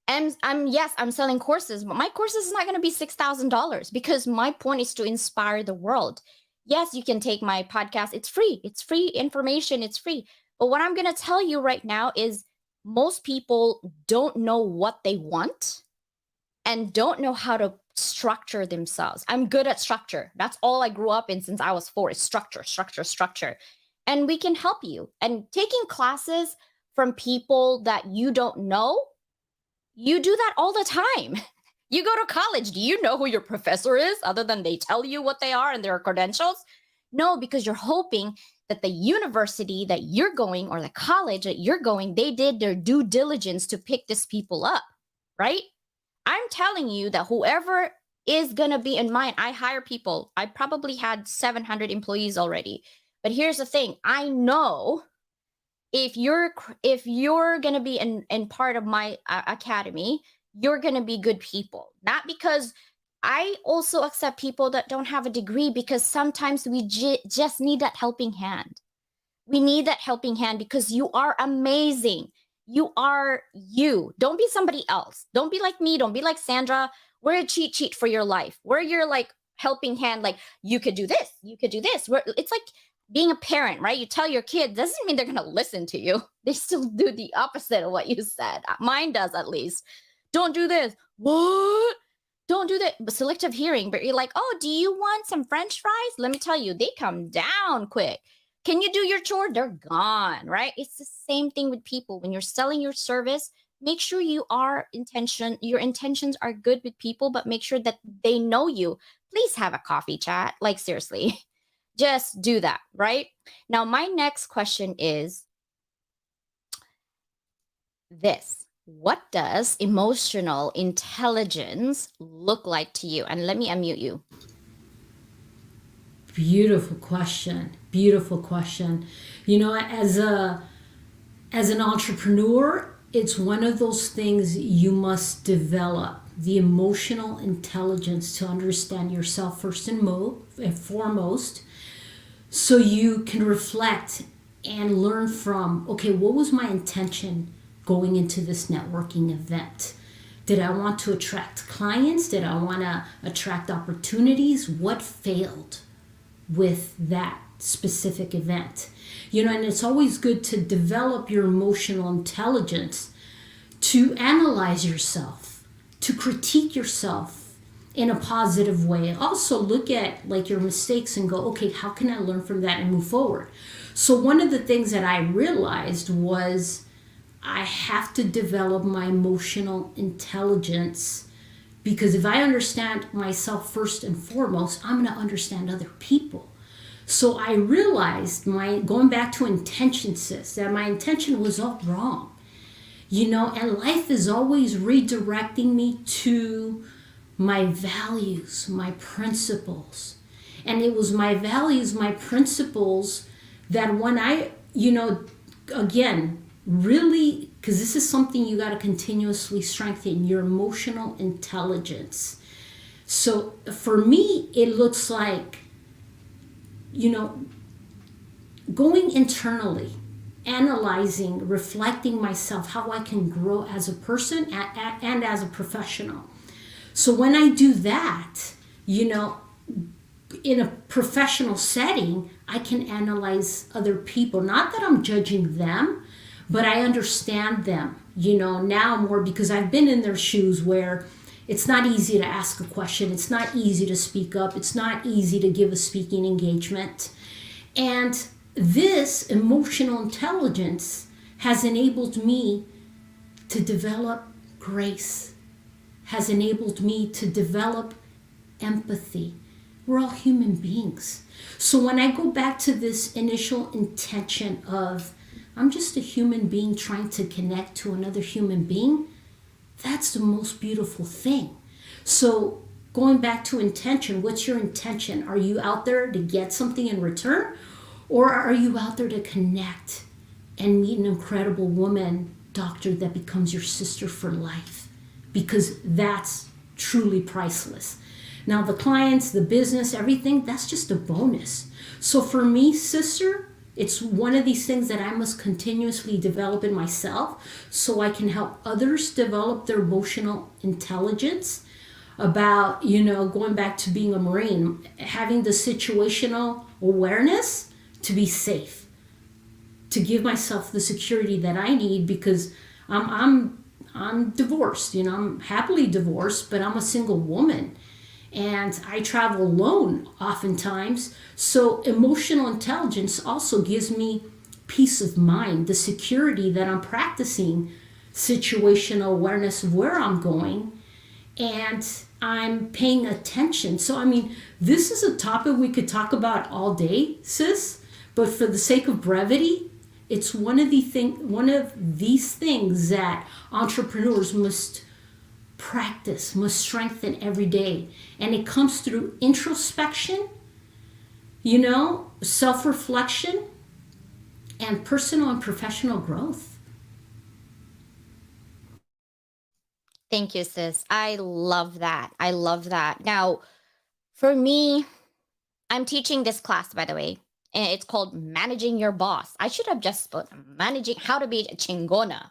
And I'm selling courses, but my courses is not going to be $6,000 because my point is to inspire the world. Yes, you can take my podcast. It's free. It's free information. It's free. But what I'm going to tell you right now is most people don't know what they want and don't know how to structure themselves. I'm good at structure. That's all I grew up in since I was 4 is structure, structure, structure. And we can help you. And taking classes from people that you don't know, you do that all the time. You go to college. Do you know who your professor is other than they tell you what they are and their credentials? No, because you're hoping that the university that you're going or the college that you're going, they did their due diligence to pick these people up, right? I'm telling you that whoever is going to be in mine, I hire people. I probably had 700 employees already. But here's the thing. I know if you're going to be in part of my academy, you're going to be good people. Not because I also accept people that don't have a degree because sometimes we just need that helping hand. We need that helping hand because you are amazing. You are you. Don't be somebody else. Don't be like me. Don't be like Sandra. We're a cheat sheet for your life. We're your like helping hand. Like you could do this. You could do this. It's like being a parent, right? You tell your kid, doesn't mean they're going to listen to you. They still do the opposite of what you said. Mine does at least. Don't do this. What? Don't do that. But selective hearing. But you're like, oh, do you want some French fries? Let me tell you, they come down quick. Can you do your chore? They're gone, right? It's the same thing with people. When you're selling your service, make sure your intentions are good with people, but make sure that they know you. Please have a coffee chat. Like seriously, just do that, right? Now, my next question is this. What does emotional intelligence look like to you? And let me unmute you. Beautiful question. Beautiful question. You know, as an entrepreneur, it's one of those things you must develop the emotional intelligence to understand yourself first and foremost, so you can reflect and learn from, okay, what was my intention going into this networking event? Did I want to attract clients? Did I want to attract opportunities? What failed with that specific event? You know, and it's always good to develop your emotional intelligence, to analyze yourself, to critique yourself in a positive way. Also look at like your mistakes and go, okay, how can I learn from that and move forward? So one of the things that I realized was I have to develop my emotional intelligence, because if I understand myself first and foremost, I'm going to understand other people. So I realized, my going back to intention, sis, that my intention was all wrong. You know, and life is always redirecting me to my values, my principles. And it was my values, my principles that when I, you know, again, really, because this is something you got to continuously strengthen your emotional intelligence. So for me, it looks like, you know, going internally, analyzing, reflecting myself, how I can grow as a person and as a professional. So when I do that, you know, in a professional setting, I can analyze other people. Not that I'm judging them, but I understand them, you know, now more, because I've been in their shoes where it's not easy to ask a question. It's not easy to speak up. It's not easy to give a speaking engagement. And this emotional intelligence has enabled me to develop grace, has enabled me to develop empathy. We're all human beings. So when I go back to this initial intention of, I'm just a human being trying to connect to another human being, that's the most beautiful thing. So going back to intention, what's your intention? Are you out there to get something in return? Or are you out there to connect and meet an incredible woman, doctor, that becomes your sister for life? Because that's truly priceless. Now the clients, the business, everything, that's just a bonus. So for me, sister, it's one of these things that I must continuously develop in myself so I can help others develop their emotional intelligence about, you know, going back to being a Marine, having the situational awareness to be safe, to give myself the security that I need, because I'm divorced, you know, I'm happily divorced, but I'm a single woman. And I travel alone oftentimes. So emotional intelligence also gives me peace of mind, the security that I'm practicing situational awareness of where I'm going, and I'm paying attention. So, I mean, this is a topic we could talk about all day, sis, but for the sake of brevity, it's one of these things that entrepreneurs must practice, must strengthen every day. And it comes through introspection, you know, self-reflection, and personal and professional growth. Thank you, sis. I love that. I love that. Now, for me, I'm teaching this class, by the way, and it's called Managing Your Boss. I should have just put managing how to be a chingona,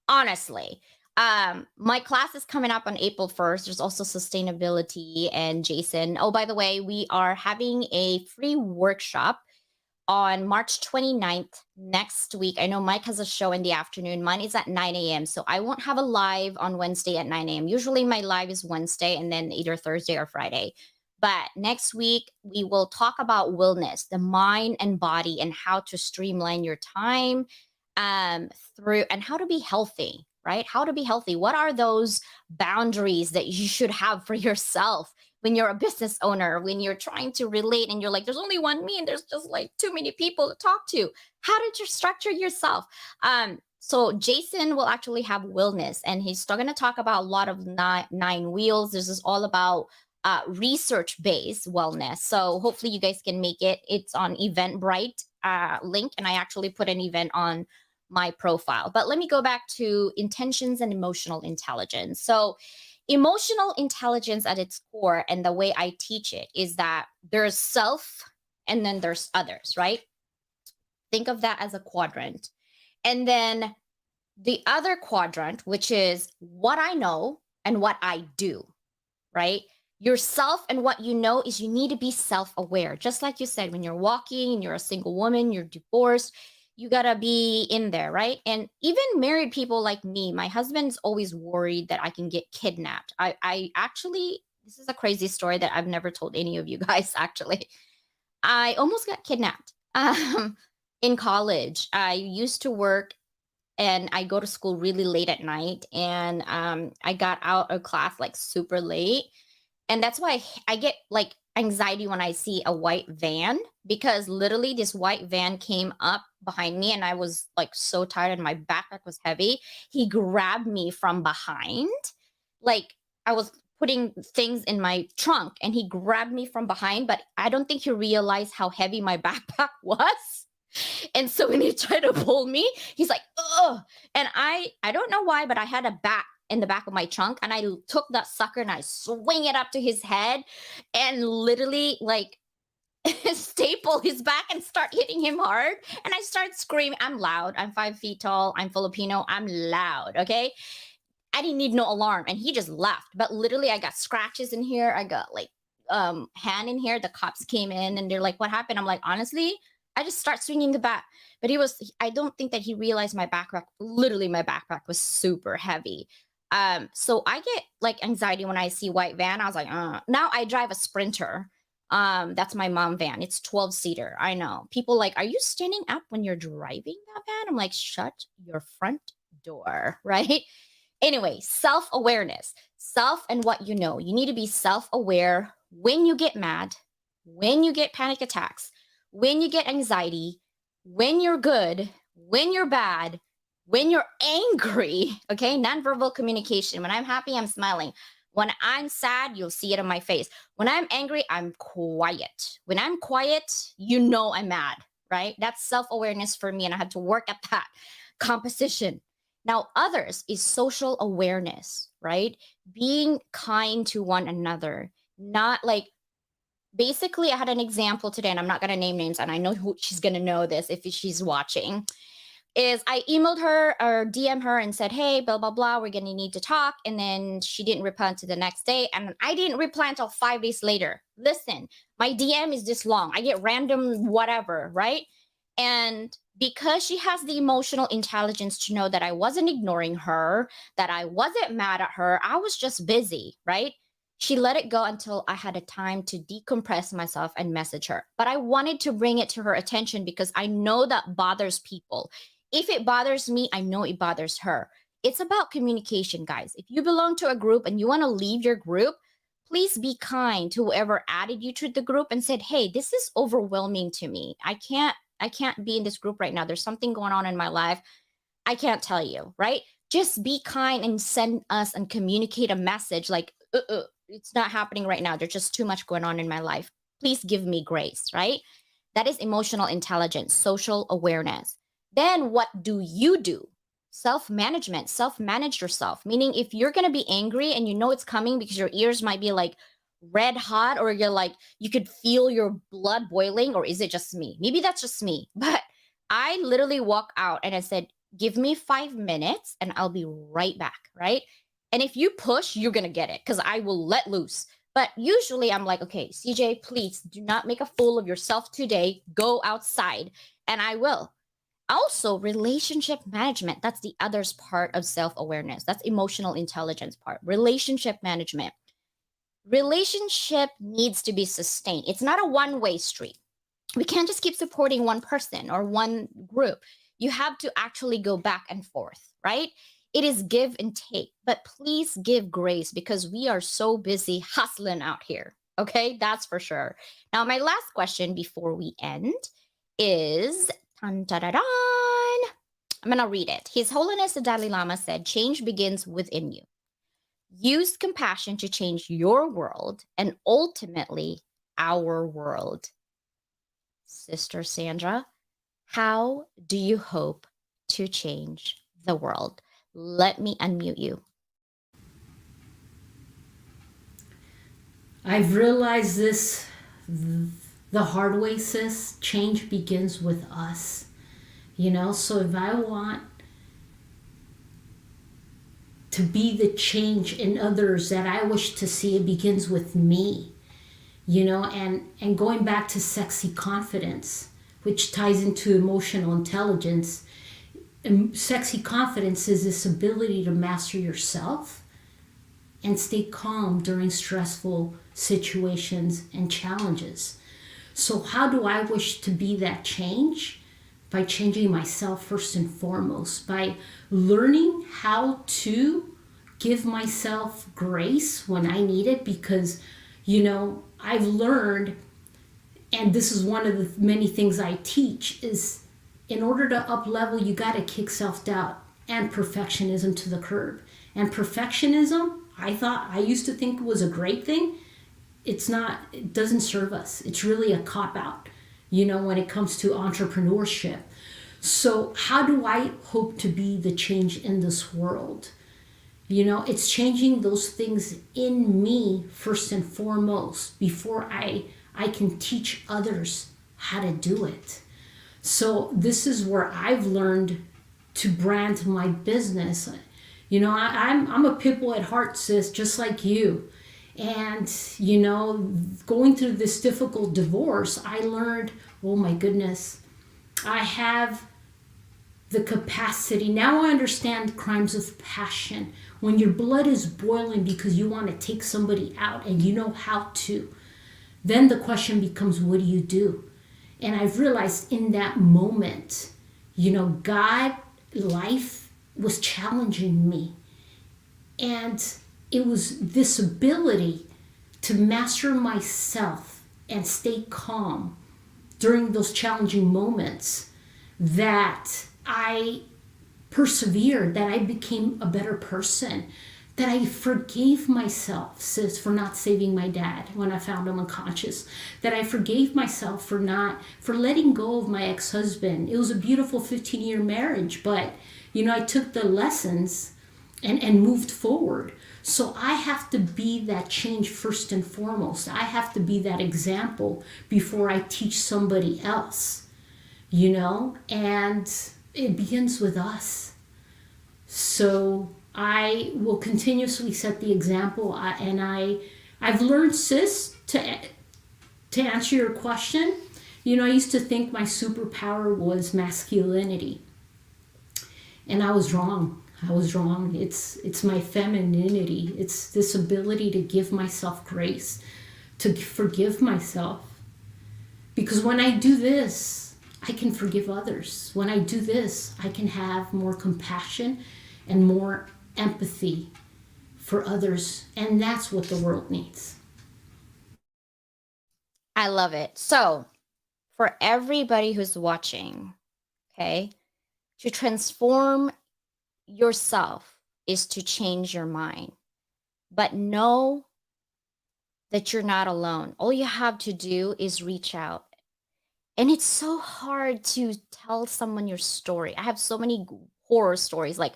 honestly. My class is coming up on April 1st. There's also sustainability and Jason. Oh, by the way, we are having a free workshop on March 29th next week. I know Mike has a show in the afternoon. Mine is at 9 a.m. So I won't have a live on Wednesday at 9 a.m. Usually my live is Wednesday and then either Thursday or Friday. But next week, we will talk about wellness, the mind and body, and how to streamline your time through and how to be healthy, right? How to be healthy. What are those boundaries that you should have for yourself when you're a business owner, when you're trying to relate and you're like, there's only one me and there's just like too many people to talk to. How did you structure yourself? So Jason will actually have wellness, and he's still going to talk about a lot of nine wheels. This is all about research-based wellness. So hopefully you guys can make it. It's on Eventbrite link, and I actually put an event on my profile. But let me go back to intentions and emotional intelligence. So emotional intelligence at its core, and the way I teach it, is that there's self and then there's others, right? Think of that as a quadrant. And then the other quadrant, which is what I know and what I do, right? Yourself and what you know is you need to be self-aware. Just like you said, when you're walking and you're a single woman, you're divorced, you gotta be in there, right? And even married people like me, my husband's always worried that I can get kidnapped. I actually, this is a crazy story that I've never told any of you guys, actually. I almost got kidnapped in college. I used to work and I go to school really late at night, and I got out of class like super late, and that's why I get like anxiety when I see a white van, because literally this white van came up behind me and I was like so tired and my backpack was heavy. He grabbed me from behind, like I was putting things in my trunk, and he grabbed me from behind, but I don't think he realized how heavy my backpack was. And so when he tried to pull me, he's like, ugh. And I don't know why, but I had a bat in the back of my trunk, and I took that sucker and I swing it up to his head and literally like staple his back and start hitting him hard. And I start screaming. I'm loud. I'm 5 feet tall. I'm Filipino. I'm loud. Okay. I didn't need no alarm. And he just left. But literally I got scratches in here. I got like hand in here. The cops came in and they're like, what happened? I'm like, honestly, I just start swinging the bat. But I don't think that he realized my backpack, literally my backpack was super heavy. So I get like anxiety when I see white van. I was like, now I drive a Sprinter. That's my mom van. It's 12-seater. I know. People like, are you standing up when you're driving that van? I'm like, shut your front door, right? Anyway, self-awareness, self and what you know. You need to be self-aware when you get mad, when you get panic attacks, when you get anxiety, when you're good, when you're bad, when you're angry, okay? Nonverbal communication. When I'm happy, I'm smiling. When I'm sad, you'll see it on my face. When I'm angry, I'm quiet. When I'm quiet, you know I'm mad, right? That's self-awareness for me, and I had to work at that composition. Now, others is social awareness, right? Being kind to one another, not like, basically, I had an example today, and I'm not going to name names, and I know who she's going to know this if she's watching, is I emailed her or DM her and said, hey, blah, blah, blah, we're going to need to talk. And then she didn't reply until the next day. And I didn't reply until 5 days later. Listen, my DM is this long. I get random whatever, right? And because she has the emotional intelligence to know that I wasn't ignoring her, that I wasn't mad at her, I was just busy, right? She let it go until I had a time to decompress myself and message her. But I wanted to bring it to her attention because I know that bothers people. If it bothers me, I know it bothers her. It's about communication, guys. If you belong to a group and you want to leave your group, please be kind to whoever added you to the group and said, hey, this is overwhelming to me. I can't be in this group right now. There's something going on in my life. I can't tell you, right? Just be kind and send us and communicate a message like, it's not happening right now. There's just too much going on in my life. Please give me grace, right? That is emotional intelligence, social awareness. Then what do? Self-management, self-manage yourself. Meaning if you're going to be angry and you know it's coming because your ears might be like red hot, or you're like, you could feel your blood boiling, or is it just me? Maybe that's just me. But I literally walk out and I said, give me 5 minutes and I'll be right back, right? And if you push, you're going to get it because I will let loose. But usually I'm like, okay, CJ, please do not make a fool of yourself today. Go outside. And I will. Also, relationship management. That's the other's part of self-awareness. That's emotional intelligence part. Relationship management. Relationship needs to be sustained. It's not a one-way street. We can't just keep supporting one person or one group. You have to actually go back and forth, right? It is give and take, but please give grace because we are so busy hustling out here. Okay, that's for sure. Now, my last question before we end is dun, dun, dun, dun. I'm going to read it. His Holiness the Dalai Lama said, change begins within you. Use compassion to change your world and ultimately our world. Sister Sandra, how do you hope to change the world? Let me unmute you. I've realized this the hard way, sis. Change begins with us. So if I want to be the change in others that I wish to see, it begins with me. And going back to sexy confidence, which ties into emotional intelligence. Sexy confidence is this ability to master yourself and stay calm during stressful situations and challenges. So how do I wish to be that change? By changing myself first and foremost, by learning how to give myself grace when I need it, because I've learned, and this is one of the many things I teach, is in order to up level, you got to kick self-doubt and perfectionism to the curb. And perfectionism, I used to think it was a great thing. It's not. It doesn't serve us. It's really a cop-out, when it comes to entrepreneurship. So how do I hope to be the change in this world? It's changing those things in me first and foremost before I can teach others how to do it. So this is where I've learned to brand my business. I'm a pit bull at heart, sis, just like you. And, going through this difficult divorce, I learned, oh my goodness, I have the capacity. Now I understand crimes of passion. When your blood is boiling because you want to take somebody out and you know how to, then the question becomes, what do you do? And I've realized in that moment, God, life was challenging me. And it was this ability to master myself and stay calm during those challenging moments that I persevered, that I became a better person, that I forgave myself, sis, for not saving my dad when I found him unconscious, that I forgave myself for letting go of my ex-husband. It was a beautiful 15-year marriage, but, I took the lessons and moved forward. So I have to be that change first and foremost. I have to be that example before I teach somebody else, and it begins with us. So I will continuously set the example, and I've learned, sis, to answer your question. I used to think my superpower was masculinity, and I was wrong. It's my femininity. It's this ability to give myself grace, to forgive myself. Because when I do this, I can forgive others. When I do this, I can have more compassion and more empathy for others. And that's what the world needs. I love it. So, for everybody who's watching, okay, to transform yourself is to change your mind. But know that you're not alone. All you have to do is reach out. And it's so hard to tell someone your story. I have so many horror stories. Like,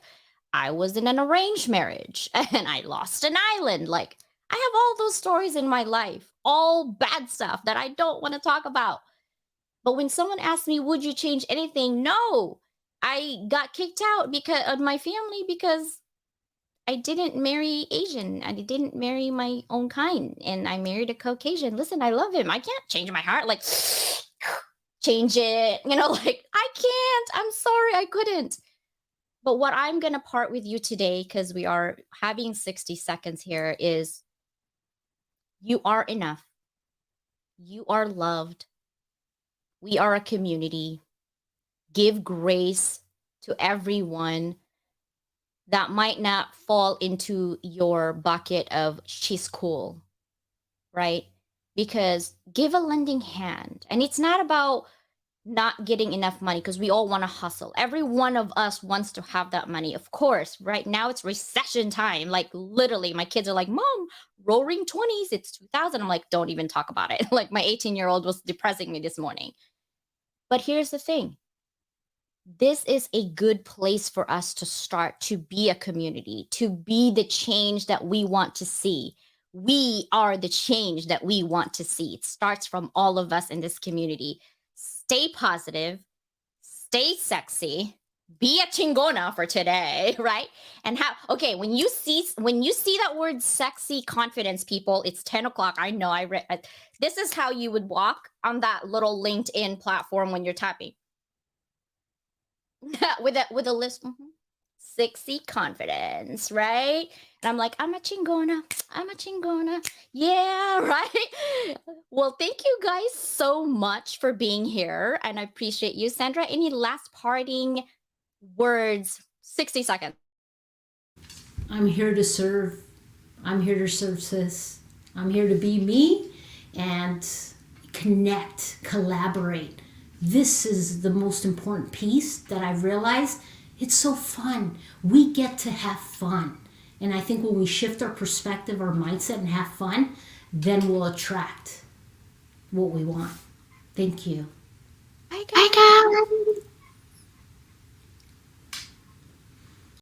I was in an arranged marriage and I lost an island. Like, I have all those stories in my life, all bad stuff that I don't want to talk about. But when someone asks me, would you change anything? No, I got kicked out because of my family because I didn't marry Asian. I didn't marry my own kind. And I married a Caucasian. Listen, I love him. I can't change my heart. Like, change it. Like, I can't. I'm sorry. I couldn't. But what I'm going to part with you today, because we are having 60 seconds here, is you are enough. You are loved. We are a community. Give grace to everyone. that might not fall into your bucket of she's cool, right? Because give a lending hand. And it's not about not getting enough money, because we all want to hustle. Every one of us wants to have that money. Of course, right now it's recession time. Like literally, my kids are like, Mom, roaring 20s, it's 2000. I'm like, don't even talk about it. Like my 18-year-old was depressing me this morning. But here's the thing. This is a good place for us to start to be a community, to be the change that we want to see. We are the change that we want to see. It starts from all of us in this community. Stay positive, stay sexy, be a chingona for today, right? And how, okay, when you see that word sexy confidence, people, it's 10 o'clock. I know this is how you would walk on that little LinkedIn platform when you're tapping. with a list, sexy confidence, right? And I'm like, I'm a chingona, yeah. Right. Well, thank you guys so much for being here, and I appreciate you. Sandra, any last parting words? 60 seconds. I'm here to serve. I'm here to serve, sis. I'm here to be me and connect, collaborate. This is the most important piece that I've realized. It's so fun. We get to have fun. And I think when we shift our perspective, our mindset, and have fun, then we'll attract what we want. Thank you. Bye, guys.